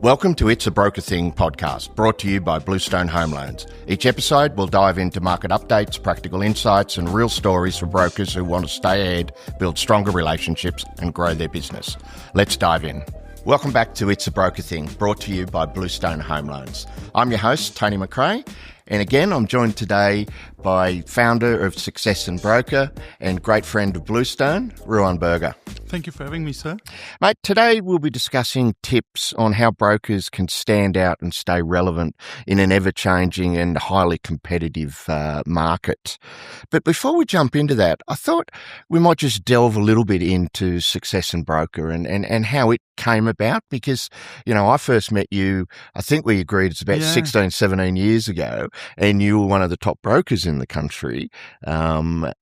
Welcome to It's a Broker Thing podcast, brought to you by Bluestone Home Loans. Each episode will dive into market updates, practical insights, and real stories for brokers who want to stay ahead, build stronger relationships, and grow their business. Let's dive in. Welcome back to It's a Broker Thing, brought to you by Bluestone Home Loans. I'm your host, Tony MacRae, and again, I'm joined today by founder of Success and Broker and great friend of Bluestone, Ruan Burger. Thank you for having me, sir. Mate, today we'll be discussing tips on how brokers can stand out and stay relevant in an ever-changing and highly competitive market. But before we jump into that, I thought we might just delve a little bit into Success and Broker and how it came about, because, you know, I first met you, I think we agreed it's about 16, 17 years ago, and you were one of the top brokers in the country. And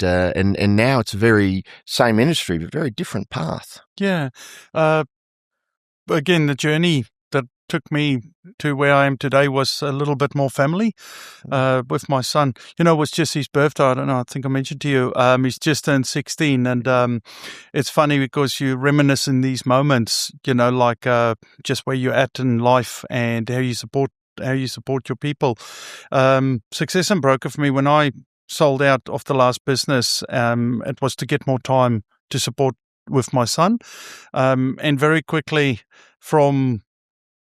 now it's a very same industry, but very different path. Yeah. Again, the journey that took me to where I am today was a little bit more family with my son. You know, it was just his birthday. I don't know, I think I mentioned to you. He's just turned 16. And it's funny because you reminisce in these moments, you know, like just where you're at in life and how you support your people. Success and Broker for me, when I sold out of the last business, it was to get more time to support with my son. And very quickly from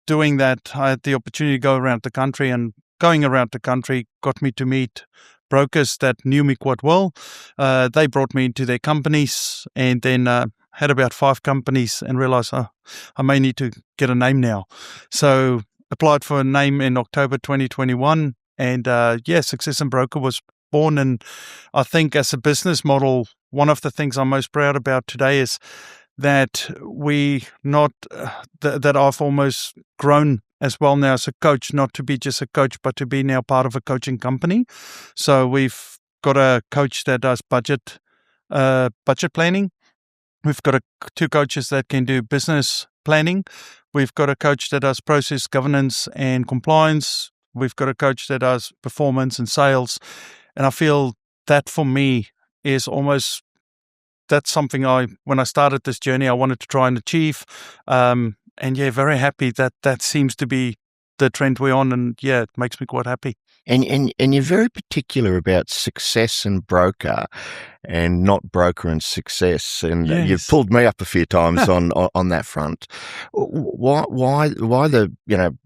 doing that, I had the opportunity to go around the country, and going around the country got me to meet brokers that knew me quite well. They brought me into their companies, and then had about 5 companies and realized I may need to get a name now. So applied for a name in October 2021, and Success and Broker was born. And I think as a business model, one of the things I'm most proud about today is that that I've almost grown as well now as a coach, not to be just a coach, but to be now part of a coaching company. So we've got a coach that does budget planning. We've got 2 coaches that can do business planning. We've got a coach that does process governance and compliance. We've got a coach that does performance and sales. And I feel that for me is that's something when I started this journey, I wanted to try and achieve. Very happy that seems to be the trend we're on. And it makes me quite happy. And you're very particular about Success and Broker and not Broker and Success. And you've pulled me up a few times on that front. Why the,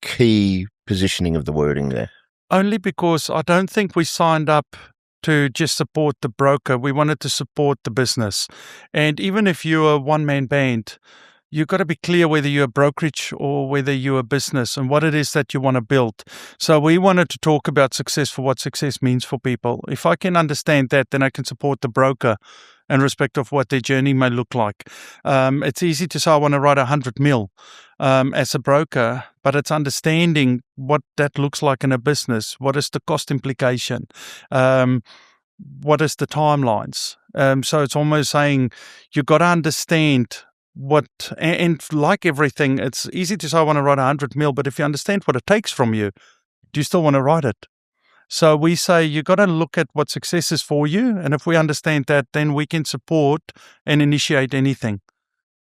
key positioning of the wording there? Only because I don't think we signed up to just support the broker. We wanted to support the business. And even if you're a one-man band, you've got to be clear whether you're a brokerage or whether you're a business and what it is that you want to build. So we wanted to talk about success for what success means for people. If I can understand that, then I can support the broker in respect of what their journey may look like. It's easy to say I want to write 100 mil as a broker, but it's understanding what that looks like in a business. What is the cost implication? What is the timelines? So it's almost saying you've got to understand and like everything, it's easy to say I want to write 100 mil, but if you understand what it takes from you, do you still want to write it? So we say you got to look at what success is for you. And if we understand that, then we can support and initiate anything.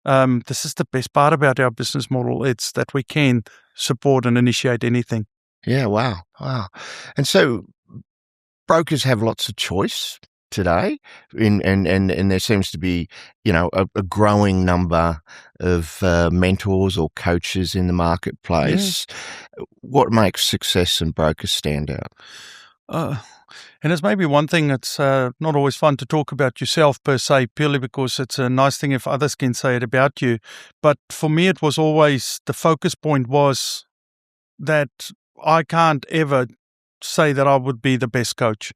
This is the best part about our business model. It's that we can support and initiate anything. Yeah, wow. And so brokers have lots of choice today, and there seems to be, a growing number of mentors or coaches in the marketplace. Yeah. What makes Success and Broker stand out? And it's maybe one thing that's not always fun to talk about yourself per se, purely because it's a nice thing if others can say it about you. But for me, it was always, the focus point was that I can't ever say that I would be the best coach.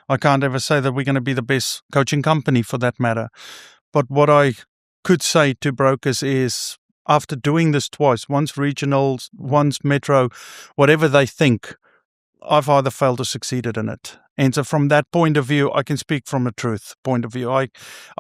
I can't ever say that we're going to be the best coaching company for that matter. But what I could say to brokers is, after doing this twice, once regional, once metro, whatever they think, I've either failed or succeeded in it. And so from that point of view, I can speak from a truth point of view. I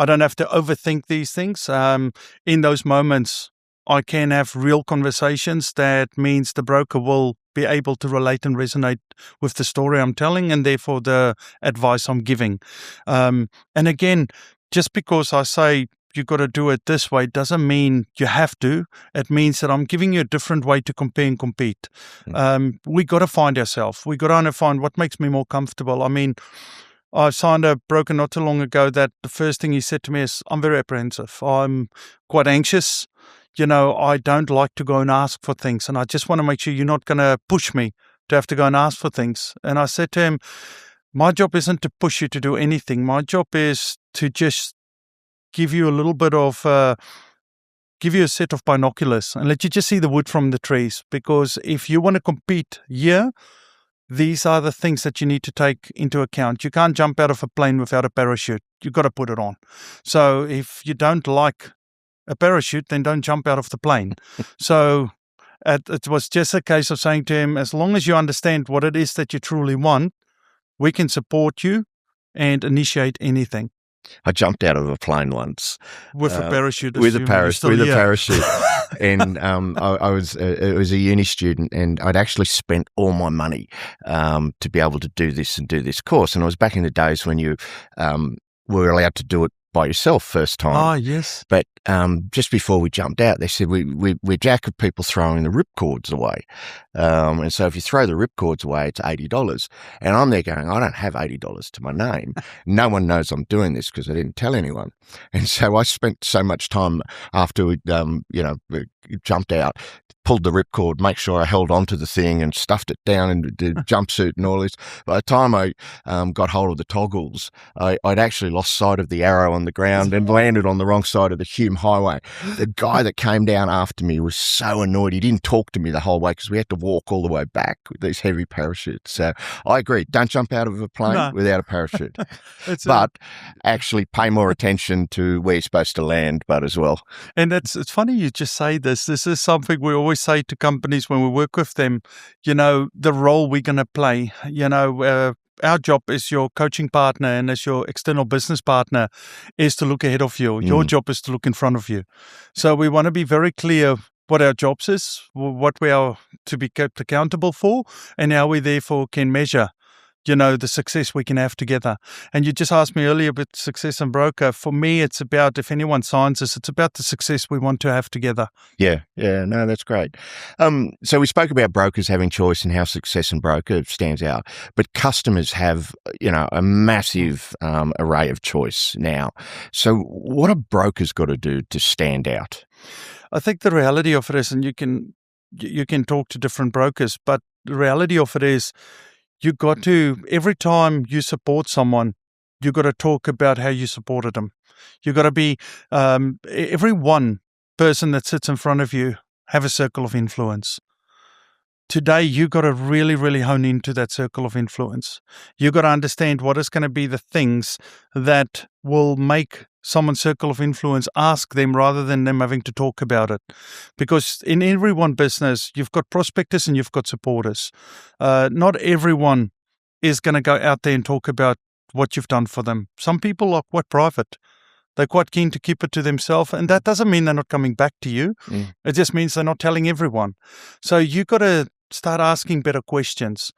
don't have to overthink these things. In those moments, I can have real conversations. That means the broker will be able to relate and resonate with the story I'm telling, and therefore the advice I'm giving. And again, just because I say you got to do it this way doesn't mean you have to. It means that I'm giving you a different way to compare and compete. We got to find ourselves. We got to find what makes me more comfortable. I mean, I signed a broker not too long ago that the first thing he said to me is, I'm very apprehensive. I'm quite anxious. I don't like to go and ask for things. And I just want to make sure you're not going to push me to have to go and ask for things. And I said to him, my job isn't to push you to do anything. My job is to just give you a little bit of, give you a set of binoculars and let you just see the wood from the trees. Because if you want to compete here, these are the things that you need to take into account. You can't jump out of a plane without a parachute. You've got to put it on. So if you don't like a parachute, then don't jump out of the plane. So it was just a case of saying to him, as long as you understand what it is that you truly want, we can support you and initiate anything. I jumped out of a plane once with a parachute. With a parachute, and I was it was a uni student, and I'd actually spent all my money to be able to do this course. And it was back in the days when you were allowed to do it by yourself first time. Ah, yes. But just before we jumped out, they said we're jack of people throwing the ripcords away. And so if you throw the ripcords away, it's $80. And I'm there going, I don't have $80 to my name. No one knows I'm doing this because I didn't tell anyone. And so I spent so much time after we jumped out, pulled the ripcord, make sure I held onto the thing and stuffed it down into the jumpsuit and all this. By the time I got hold of the toggles, I'd actually lost sight of the arrow on the ground and landed on the wrong side of the Hume Highway. The guy that came down after me was so annoyed. He didn't talk to me the whole way because we had to walk all the way back with these heavy parachutes. So I agree. Don't jump out of a plane without a parachute. But actually pay more attention to where you're supposed to land, but as well. And it's funny you just say this. This is something we always say to companies when we work with them, the role we're going to play. Our job as your coaching partner and as your external business partner is to look ahead of you. Your job is to look in front of you. So we want to be very clear what our jobs is, what we are to be kept accountable for, and how we therefore can measure the success we can have together. And you just asked me earlier about success and broker. For me, it's about, if anyone signs us, it's about the success we want to have together. Yeah, no, that's great. So we spoke about brokers having choice and how success and broker stands out, but customers have, a massive array of choice now. So what have brokers got to do to stand out? I think the reality of it is, and you can talk to different brokers, but the reality of it is, you got to, every time you support someone, you got to talk about how you supported them. You got to be, every one person that sits in front of you have a circle of influence. Today, you got to really, really hone into that circle of influence. You got to understand what is going to be the things that will make someone's circle of influence ask them rather than them having to talk about it. Because in every one business, you've got prospectors and you've got supporters. Not everyone is going to go out there and talk about what you've done for them. Some people are quite private. They're quite keen to keep it to themselves, and that doesn't mean they're not coming back to you. It just means they're not telling everyone. So you got to start asking better questions.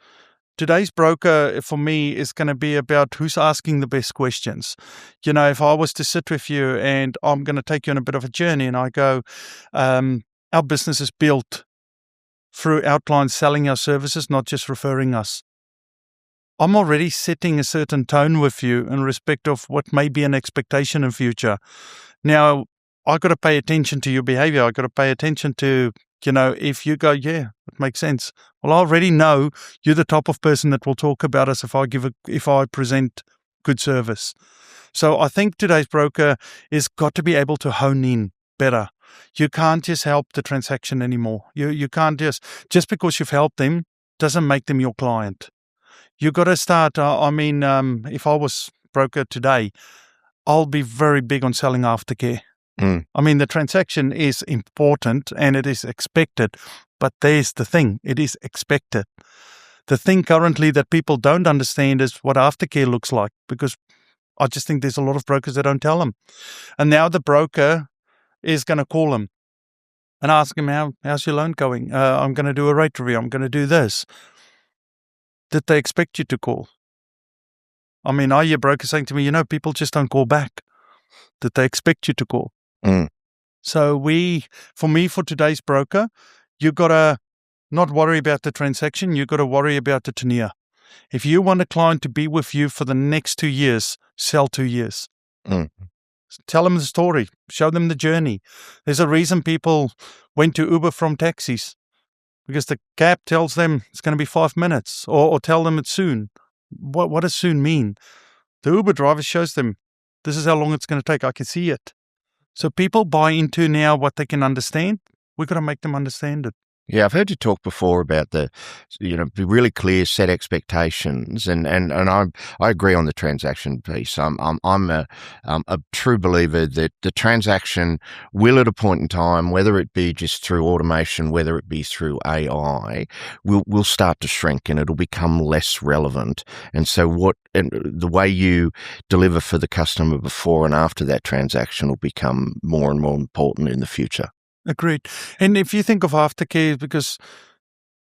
Today's broker, for me, is going to be about who's asking the best questions. If I was to sit with you and I'm going to take you on a bit of a journey and I go, our business is built through outlines selling our services, not just referring us. I'm already setting a certain tone with you in respect of what may be an expectation in future. Now, I got to pay attention to your behavior. I got to pay attention to, if you go, yeah, it makes sense. Well, I already know you're the type of person that will talk about us if I present good service. So I think today's broker is got to be able to hone in better. You can't just help the transaction anymore. You can't just because you've helped them doesn't make them your client. You got to start. If I was broker today, I'll be very big on selling aftercare. The transaction is important and it is expected, but there's the thing, it is expected. The thing currently that people don't understand is what aftercare looks like, because I just think there's a lot of brokers that don't tell them. And now the broker is going to call them and ask him, how's your loan going? I'm going to do a rate review. I'm going to do this. Did they expect you to call? I hear brokers saying to me, people just don't call back. Did they expect you to call? Mm. So for today's broker, you got to not worry about the transaction. You got to worry about the tenure. If you want a client to be with you for the next 2 years, sell 2 years. Mm. Tell them the story. Show them the journey. There's a reason people went to Uber from taxis, because the cab tells them it's going to be 5 minutes, or tell them it's soon. What does soon mean? The Uber driver shows them, this is how long it's going to take. I can see it. So people buy into now what they can understand. We've got to make them understand it. Yeah, I've heard you talk before about be really clear, set expectations, and I agree on the transaction piece. I'm a true believer that the transaction will, at a point in time, whether it be just through automation, whether it be through AI, will start to shrink and it'll become less relevant. And so the way you deliver for the customer before and after that transaction will become more and more important in the future. Agreed. And if you think of aftercare, because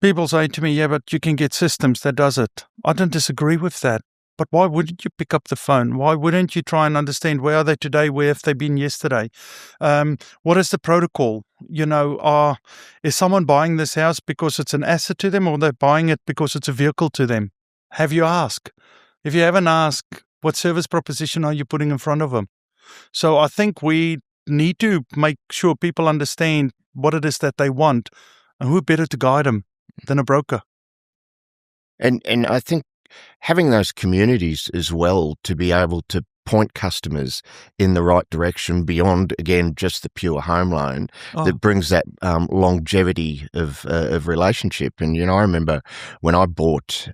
people say to me, yeah, but you can get systems that does it. I don't disagree with that. But why wouldn't you pick up the phone? Why wouldn't you try and understand where are they today? Where have they been yesterday? What is the protocol? Is someone buying this house because it's an asset to them, or they're buying it because it's a vehicle to them? Have you asked? If you haven't asked, what service proposition are you putting in front of them? So I think we need to make sure people understand what it is that they want, and who better to guide them than a broker. And I think having those communities as well to be able to point customers in the right direction beyond, again, just the pure home loan that brings that longevity of relationship. And, I remember when I bought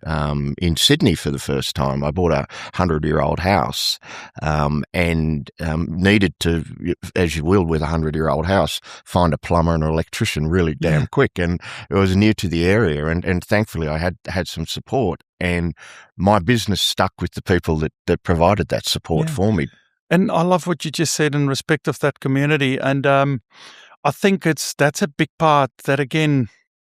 in Sydney for the first time, I bought a 100-year-old house and needed to, as you will with a 100-year-old house, find a plumber and an electrician really damn quick. And it was near to the area. And thankfully I had some support. And my business stuck with the people that provided that support for me. And I love what you just said in respect of that community. And I think that's a big part that, again,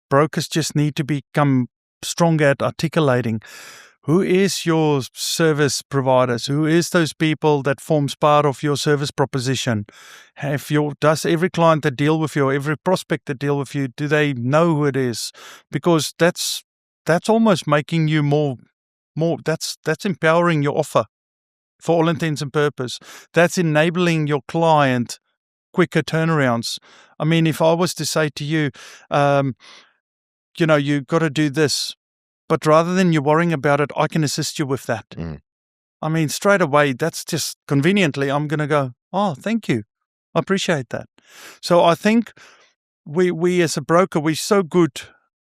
brokers just need to become strong at articulating. Who is your service providers? Who is those people that forms part of your service proposition? Does every client that deal with you, or every prospect that deal with you, do they know who it is? Because that's almost making you more. That's empowering your offer for all intents and purpose. That's enabling your client quicker turnarounds. I mean, if I was to say to you, you got to do this, but rather than you worrying about it, I can assist you with that. I mean, straight away, that's just conveniently, I'm going to go, oh, thank you. I appreciate that. So I think we as a broker, we're so good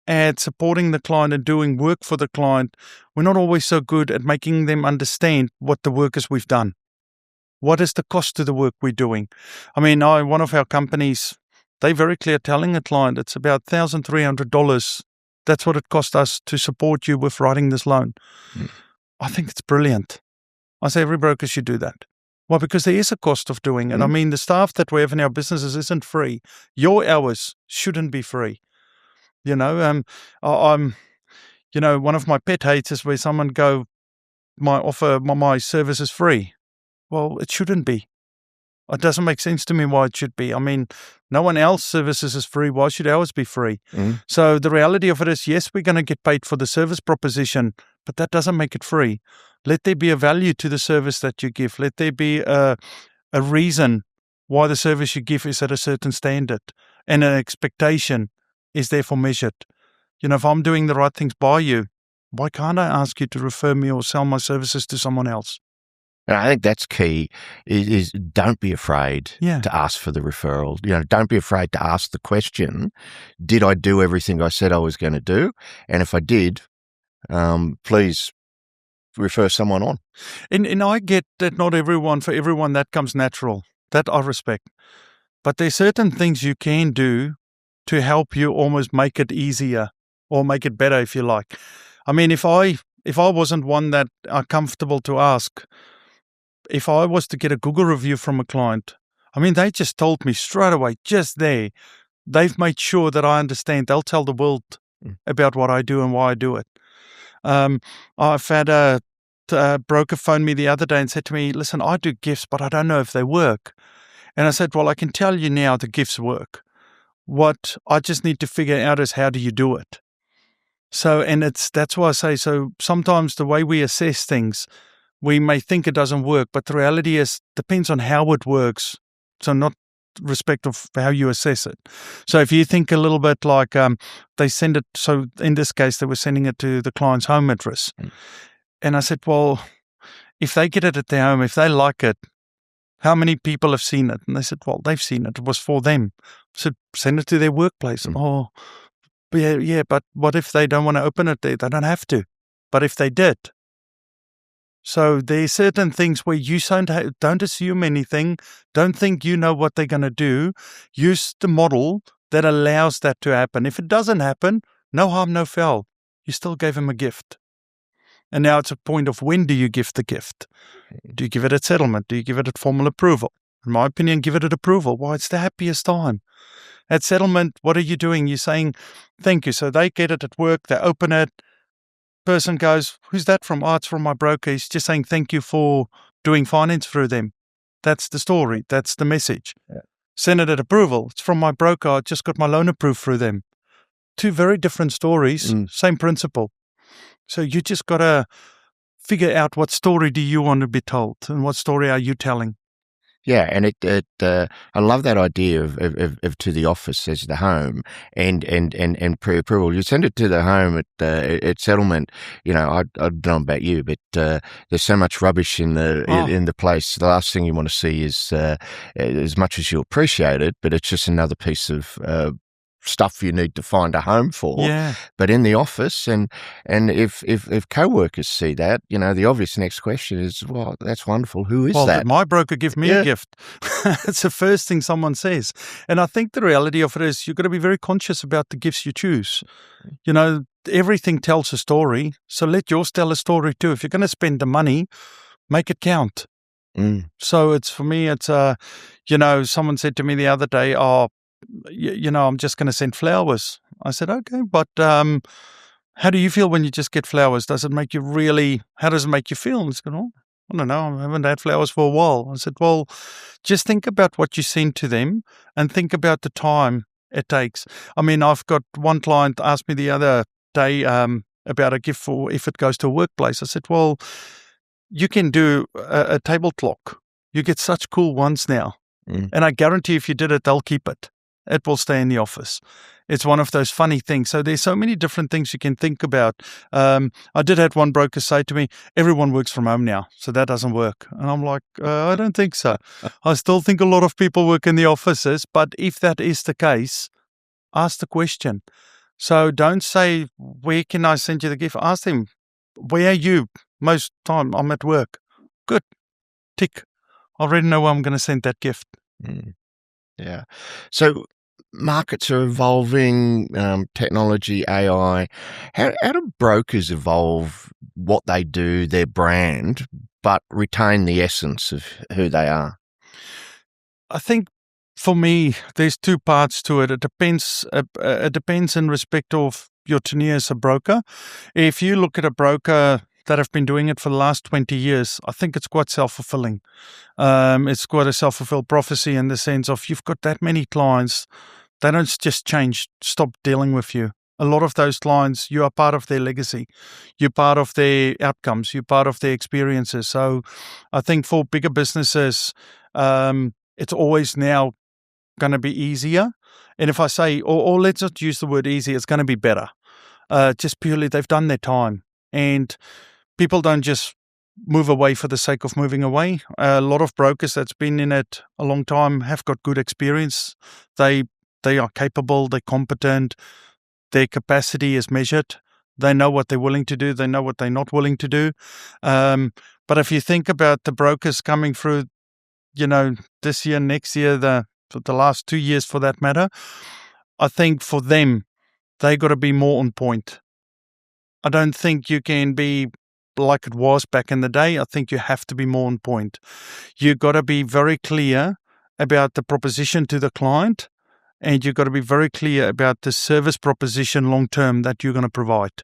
at supporting the client and doing work for the client. We're not always so good at making them understand what the work is we've done. What is the cost to the work we're doing? I mean, one of our companies, they're very clear telling a client it's about $1,300. That's what it cost us to support you with writing this loan. I think it's brilliant. I say every broker should do that. Well, because there is a cost of doing it. I mean, the staff that we have in our businesses isn't free. Your hours shouldn't be free. I'm one of my pet hates is where someone go, my service is free. Well, it shouldn't be. It doesn't make sense to me why it should be. I mean, no one else services is free. Why should ours be free? So the reality of it is, yes, we're going to get paid for the service proposition, but that doesn't make it free. Let there be a value to the service that you give. Let there be a reason why the service you give is at a certain standard, and an expectation is therefore measured. If I'm doing the right things by you, why can't I ask you to refer me or sell my services to someone else? And I think that's key is don't be afraid to ask for the referral. Don't be afraid to ask the question, did I do everything I said I was going to do? And if I did, please refer someone on. And I get that not for everyone that comes natural. That I respect. But there's certain things you can do to help you almost make it easier or make it better, if you like. I mean, if I wasn't one that are comfortable to ask, if I was to get a Google review from a client, I mean, they just told me straight away, just there, they've made sure that I understand. They'll tell the world about what I do and why I do it. I've had a broker phone me the other day and said to me, listen, I do gifts, but I don't know if they work. And I said, well, I can tell you now the gifts work. What I just need to figure out is how do you do it? So, and that's why I say, so sometimes the way we assess things, we may think it doesn't work, but the reality is depends on how it works. So not respect of how you assess it. So if you think a little bit like they send it, so in this case, they were sending it to the client's home address. And I said, well, if they get it at their home, if they like it, how many people have seen it? And they said, well, they've seen it. It was for them. I said, send it to their workplace. Oh, yeah, but what if they don't want to open it there? They don't have to. But if they did. So there's certain things where you don't assume anything. Don't think you know what they're going to do. Use the model that allows that to happen. If it doesn't happen, no harm, no foul. You still gave them a gift. And now it's a point of when do you give the gift? Do you give it at settlement? Do you give it at formal approval? In my opinion, give it at approval. Why? It's the happiest time. At settlement, what are you doing? You're saying, thank you. So they get it at work, they open it. Person goes, who's that from? Oh, it's from my broker. He's just saying thank you for doing finance through them. That's the story. That's the message. Yeah. Send it at approval. It's from my broker. I just got my loan approved through them. Two very different stories, same principle. So you just got to figure out what story do you want to be told and what story are you telling. Yeah, and I love that idea of to the office as the home and pre-approval. You send it to the home at settlement. You know, I don't know about you, but there's so much rubbish in the place. The last thing you want to see is as much as you appreciate it, but it's just another piece of stuff you need to find a home for. Yeah. But in the office, and if co-workers see that, you know, the obvious next question is, well, that's wonderful. Who is that? Did my broker give me a gift? It's the first thing someone says. And I think the reality of it is you've got to be very conscious about the gifts you choose. You know, everything tells a story. So let yours tell a story too. If you're going to spend the money, make it count. So it's, for me, it's, you know, someone said to me the other day, you know, I'm just going to send flowers. I said, okay, but how do you feel when you just get flowers? Does it make you how does it make you feel? And he said, oh, I don't know. I haven't had flowers for a while. I said, well, just think about what you send to them and think about the time it takes. I mean, I've got one client asked me the other day about a gift for if it goes to a workplace. I said, well, you can do a table clock. You get such cool ones now. And I guarantee if you did it, they'll keep it. It will stay in the office. It's one of those funny things. So there's so many different things you can think about. I did have one broker say to me, everyone works from home now, so that doesn't work. And I'm like, I don't think so. I still think a lot of people work in the offices, but if that is the case, ask the question. So don't say, where can I send you the gift? Ask them, where are you? Most time I'm at work. Good. Tick. I already know where I'm going to send that gift. Yeah. So markets are evolving, technology, AI. How do brokers evolve what they do, their brand, but retain the essence of who they are? I think for me, there's two parts to it. It depends in respect of your tenure as a broker. If you look at a broker that have been doing it for the last 20 years, I think it's quite self-fulfilling. It's quite a self-fulfilled prophecy in the sense of you've got that many clients, they don't just stop dealing with you. A lot of those clients, you are part of their legacy. You're part of their outcomes. You're part of their experiences. So I think for bigger businesses, it's always now going to be easier. And if I say, or let's not use the word easy, it's going to be better. Just purely they've done their time. And people don't just move away for the sake of moving away. A lot of brokers that's been in it a long time have got good experience. They are capable, they're competent, their capacity is measured. They know what they're willing to do, they know what they're not willing to do. But if you think about the brokers coming through, you know, this year, next year, the last 2 years for that matter, I think for them, they got to be more on point. I don't think you can be like it was back in the day. I think you have to be more on point. You got to be very clear about the proposition to the client, and you've got to be very clear about the service proposition long term that you're going to provide.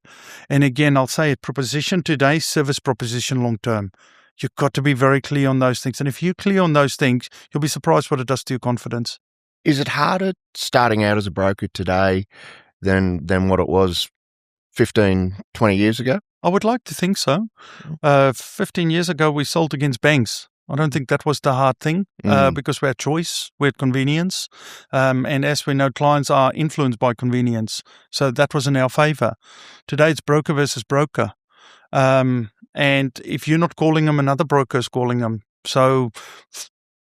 And again, I'll say it, proposition today, service proposition long term. You've got to be very clear on those things. And if you're clear on those things, you'll be surprised what it does to your confidence. Is it harder starting out as a broker today than what it was 15, 20 years ago? I would like to think so. 15 years ago, we sold against banks. I don't think that was the hard thing because we had choice, we had convenience. And as we know, clients are influenced by convenience. So that was in our favor. Today, it's broker versus broker. And if you're not calling them, another broker is calling them. So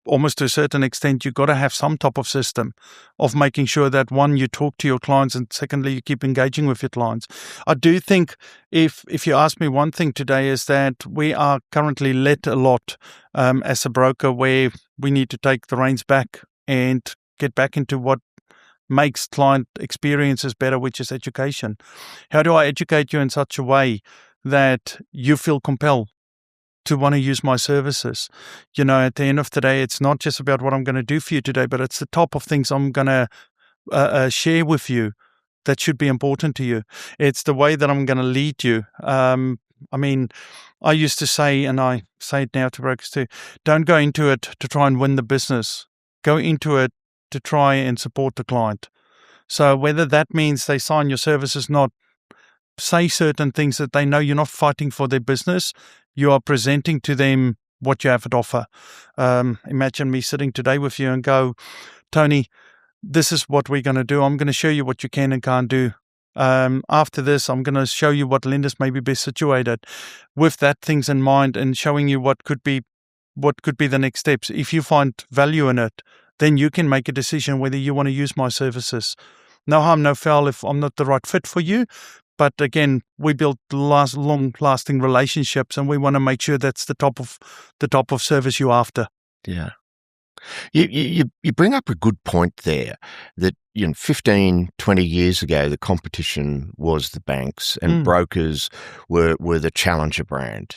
almost to a certain extent, you've got to have some type of system of making sure that, one, you talk to your clients, and secondly, you keep engaging with your clients. I do think if you ask me one thing today is that we are currently led a lot as a broker where we need to take the reins back and get back into what makes client experiences better, which is education. How do I educate you in such a way that you feel compelled to want to use my services? At the end of the day, it's not just about what I'm going to do for you today, but it's the top of things I'm going to share with you that should be important to you. It's the way that I'm going to lead you. I used to say, and I say it now to brokers too, don't go into it to try and win the business. Go into it to try and support the client. So whether that means they sign your services, not say certain things that they know you're not fighting for their business, you are presenting to them what you have to offer. Imagine me sitting today with you and go, Tony, this is what we're going to do. I'm going to show you what you can and can't do. After this, I'm going to show you what lenders may be best situated. With that things in mind and showing you what could be the next steps. If you find value in it, then you can make a decision whether you want to use my services. No harm, no foul if I'm not the right fit for you. But again, we build long-lasting relationships, and we want to make sure that's the top of service you're after. Yeah, you bring up a good point there. That 15, 20 years ago, the competition was the banks, and brokers were the challenger brand.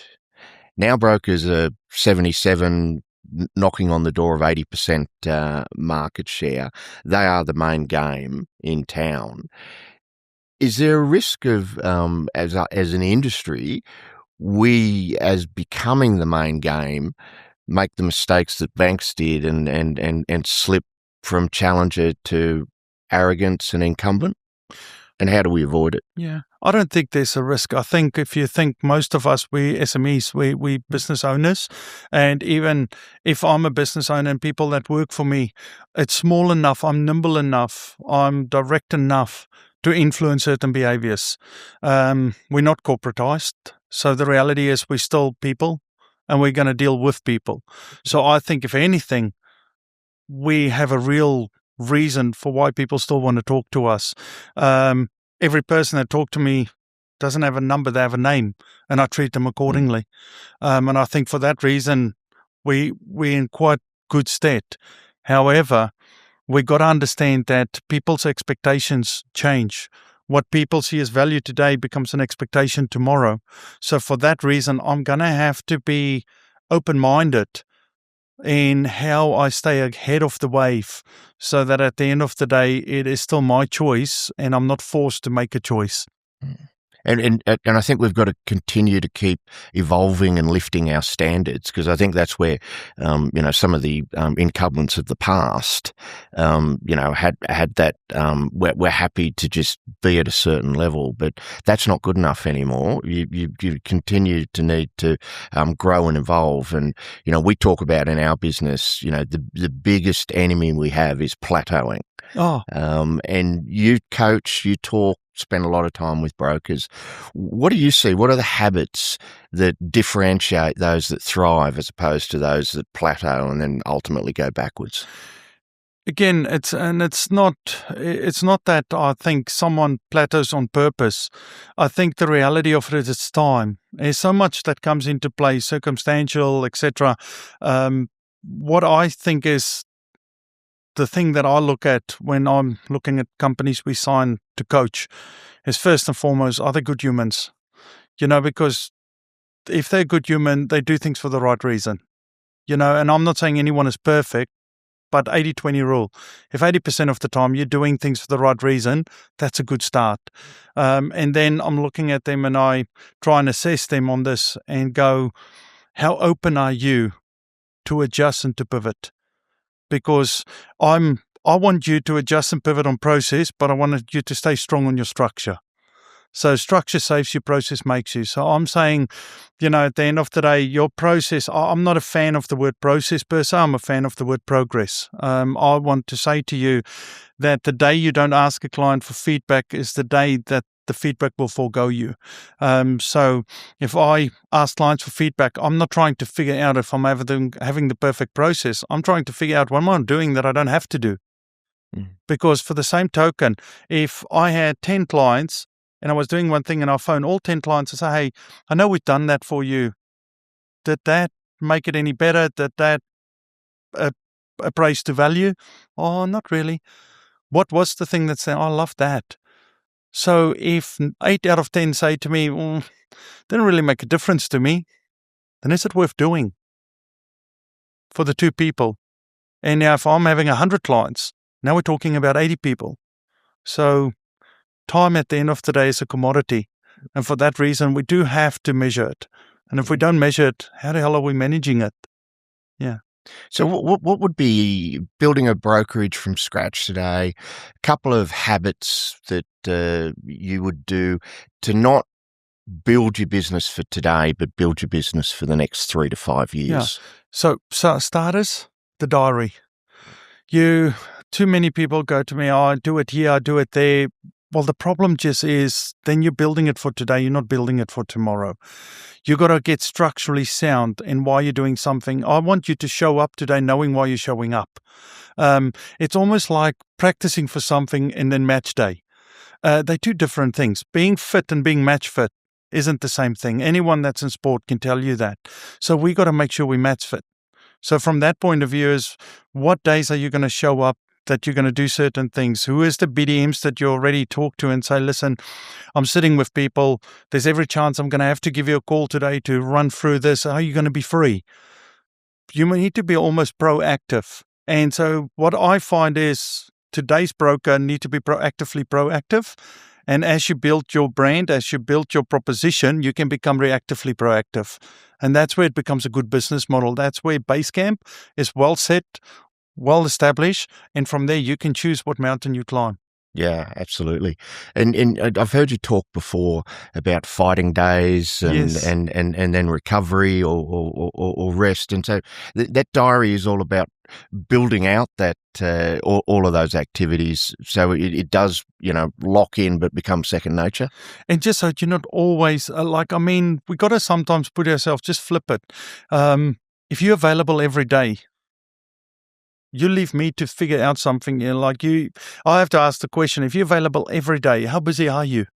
Now brokers are 77, knocking on the door of 80% market share. They are the main game in town. Is there a risk of, as an industry, we, as becoming the main game, make the mistakes that banks did and slip from challenger to arrogance and incumbent? And how do we avoid it? Yeah, I don't think there's a risk. I think if you think most of us, we SMEs, we business owners, and even if I'm a business owner and people that work for me, it's small enough, I'm nimble enough, I'm direct enough to influence certain behaviors. We're not corporatized. So the reality is we're still people and we're going to deal with people. So I think if anything, we have a real reason for why people still want to talk to us. Every person that talks to me doesn't have a number, they have a name, and I treat them accordingly. And I think for that reason, we're in quite good stead. However, we got to understand that people's expectations change. What people see as value today becomes an expectation tomorrow. So for that reason, I'm going to have to be open-minded in how I stay ahead of the wave so that at the end of the day, it is still my choice and I'm not forced to make a choice. And I think we've got to continue to keep evolving and lifting our standards, because I think that's where, some of the incumbents of the past, had that, we're happy to just be at a certain level, but that's not good enough anymore. You continue to need to grow and evolve. And, we talk about in our business, the biggest enemy we have is plateauing. And you coach, you talk, spend a lot of time with brokers. What do you see? What are the habits that differentiate those that thrive as opposed to those that plateau and then ultimately go backwards? Again, it's not that I think someone plateaus on purpose. I think the reality of it is time. There's so much that comes into play, circumstantial, etc. What I think is the thing that I look at when I'm looking at companies we sign to coach is first and foremost, are they good humans? Because if they're good human, they do things for the right reason. And I'm not saying anyone is perfect, but 80-20 rule. If 80% of the time you're doing things for the right reason, that's a good start. And then I'm looking at them and I try and assess them on this and go, how open are you to adjust and to pivot? Because I want you to adjust and pivot on process, but I wanted you to stay strong on your structure. So structure saves you, process makes you. So I'm saying, at the end of the day, your process, I'm not a fan of the word process per se. I'm a fan of the word progress. I want to say to you that the day you don't ask a client for feedback is the day that the feedback will forego you. So if I ask clients for feedback, I'm not trying to figure out if I'm having the perfect process. I'm trying to figure out what am I doing that I don't have to do. Because for the same token, if I had 10 clients and I was doing one thing and I phone all 10 clients and say, hey, I know we've done that for you. Did that make it any better? Did that appraise to value? Oh, not really. What was the thing that said, I love that? So if 8 out of 10 say to me, didn't really make a difference to me, then is it worth doing for the 2 people? And now if I'm having 100 clients, now we're talking about 80 people. So time at the end of the day is a commodity. And for that reason, we do have to measure it. And if we don't measure it, how the hell are we managing it? Yeah. So what would be building a brokerage from scratch today? A couple of habits that you would do to not build your business for today, but build your business for the next 3 to 5 years. Yeah. So starters, the diary. Too many people go to me, I do it here, I do it there. Well, the problem just is then you're building it for today, you're not building it for tomorrow. You got to get structurally sound in why you're doing something. I want you to show up today knowing why you're showing up. It's almost like practicing for something and then match day. They're two different things. Being fit and being match fit isn't the same thing. Anyone that's in sport can tell you that. So we got to make sure we match fit. So from that point of view is what days are you going to show up that you're going to do certain things? Who is the BDMs that you already talk to and say, listen, I'm sitting with people. There's every chance I'm going to have to give you a call today to run through this. Are you going to be free? You need to be almost proactive. And so what I find is today's broker need to be proactively proactive. And as you build your brand, as you build your proposition, you can become reactively proactive. And that's where it becomes a good business model. That's where Basecamp is well set, well established, and from there you can choose what mountain you climb. Yeah, absolutely. And I've heard you talk before about fighting days and Yes. and then recovery or rest. And so that diary is all about building out that all of those activities so it does, lock in but become second nature. And just so you're not always we got to sometimes put ourselves, just flip it. If you're available every day, you leave me to figure out something. I have to ask the question, if you're available every day, how busy are you?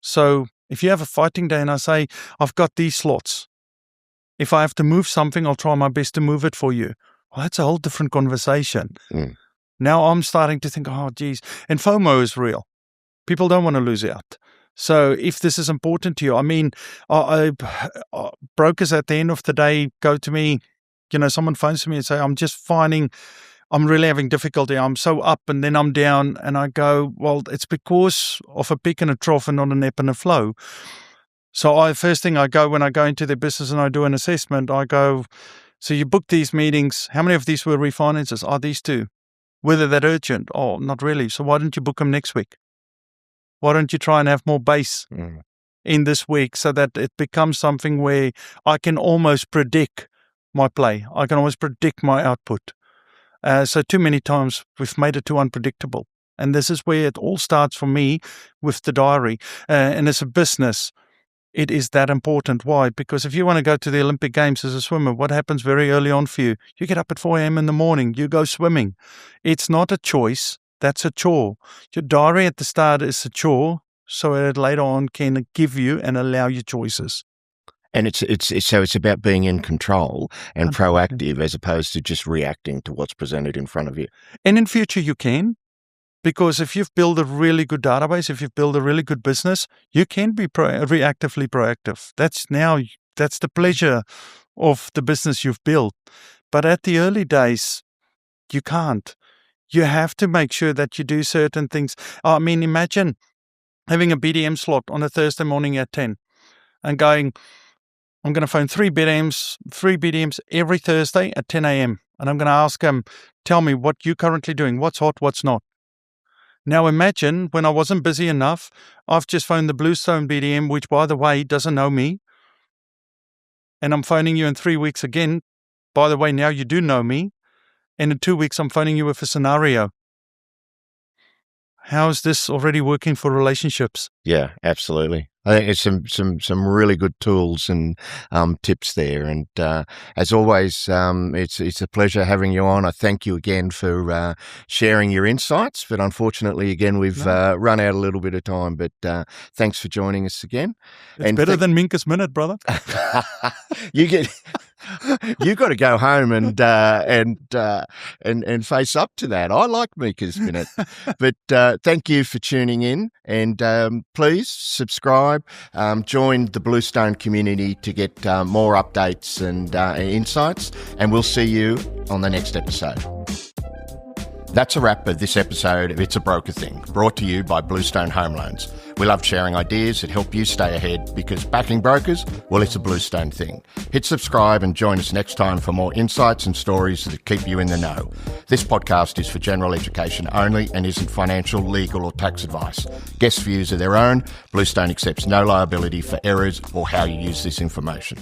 So if you have a fighting day and I say, I've got these slots, if I have to move something, I'll try my best to move it for you. Well, that's a whole different conversation. Now I'm starting to think, oh, geez. And FOMO is real. People don't want to lose out. So if this is important to you, brokers at the end of the day go to me, someone phones to me and say, I'm really having difficulty. I'm so up and then I'm down. And I go, well, it's because of a peak and a trough and not an ebb and a flow. So first thing I go when I go into their business and I do an assessment, I go, so you booked these meetings. How many of these were refinances? Are these 2? Whether that urgent? Oh, not really. So why don't you book them next week? Why don't you try and have more base in this week so that it becomes something where I can almost predict my play. I can always predict my output. So too many times we've made it too unpredictable. And this is where it all starts for me with the diary. And as a business, it is that important. Why? Because if you want to go to the Olympic Games as a swimmer, what happens very early on for you? You get up at 4 a.m. in the morning, you go swimming. It's not a choice. That's a chore. Your diary at the start is a chore so that later on can give you and allow you choices. And it's about being in control and proactive as opposed to just reacting to what's presented in front of you. And in future you can, because if you've built a really good database, if you've built a really good business, you can be reactively proactive. That's the pleasure of the business you've built. But at the early days, you can't. You have to make sure that you do certain things. Imagine having a BDM slot on a Thursday morning at 10 and going, I'm going to phone three BDMs every Thursday at 10 a.m. And I'm going to ask them, tell me what you're currently doing, what's hot, what's not. Now imagine when I wasn't busy enough, I've just phoned the Bluestone BDM, which, by the way, doesn't know me. And I'm phoning you in 3 weeks again. By the way, now you do know me. And in 2 weeks, I'm phoning you with a scenario. How is this already working for relationships? Yeah, absolutely. I think it's some really good tools and tips there. And as always, it's a pleasure having you on. I thank you again for sharing your insights. But unfortunately, again, we've run out a little bit of time. But thanks for joining us again. It's better than Minka's Minute, brother. You got to go home and face up to that. I like Mika's Minute, but thank you for tuning in, and please subscribe. Join the Bluestone community to get more updates and insights, and we'll see you on the next episode. That's a wrap of this episode of It's a Broker Thing, brought to you by Bluestone Home Loans. We love sharing ideas that help you stay ahead, because backing brokers, well, it's a Bluestone thing. Hit subscribe and join us next time for more insights and stories that keep you in the know. This podcast is for general education only and isn't financial, legal or tax advice. Guest views are their own. Bluestone accepts no liability for errors or how you use this information.